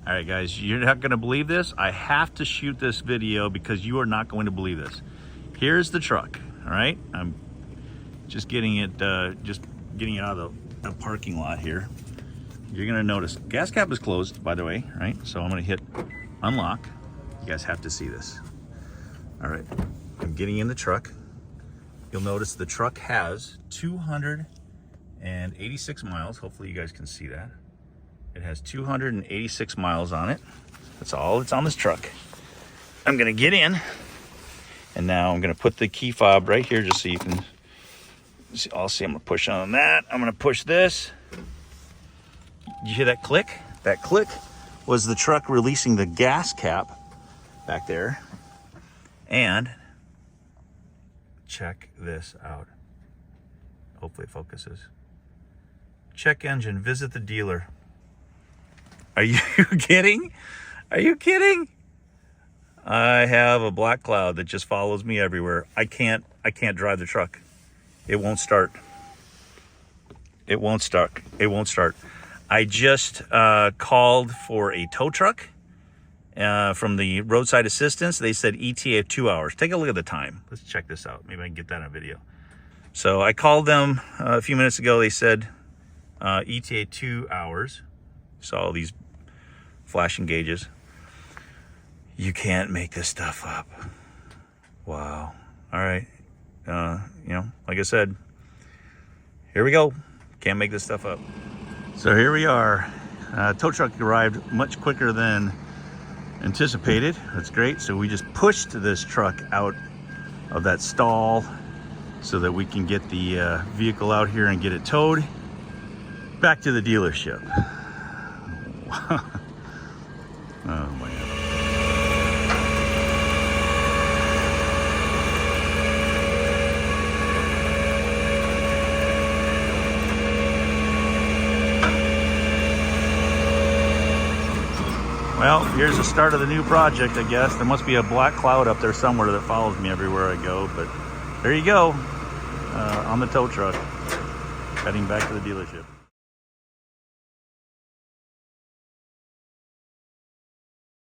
All right, guys, you're not going to believe this. I have to shoot this video because you are not going to believe this. Here's the truck. All right, I'm just getting it out of the parking lot here. You're going to notice gas cap is closed, by the way, right? So I'm going to hit unlock. You guys have to see this. All right, I'm getting in the truck. You'll notice the truck has 286 miles. Hopefully you guys can see that. It has 286 miles on it. That's all that's on this truck. I'm gonna get in, and now I'm gonna put the key fob right here just so you can see. I'll see, I'm gonna push on that. I'm gonna push this. You hear that click? That click was the truck releasing the gas cap back there. And check this out. Hopefully it focuses. Check engine, visit the dealer. Are you kidding? Are you kidding? I have a black cloud that just follows me everywhere. I can't drive the truck. It won't start. It won't start. It won't start. I just called for a tow truck from the roadside assistance. They said ETA of 2 hours. Take a look at the time. Let's check this out. Maybe I can get that in a video. So I called them a few minutes ago. They said ETA 2 hours. Saw all these flashing gauges. You can't make this stuff up. Wow. All right. You know, like I said, here we go. Can't make this stuff up. So here we are. Tow truck arrived much quicker than anticipated. That's great. So we just pushed this truck out of that stall so that we can get the vehicle out here and get it towed back to the dealership. Oh my God. Well, here's the start of the new project, I guess. There must be a black cloud up there somewhere that follows me everywhere I go, but there you go, on the tow truck, heading back to the dealership.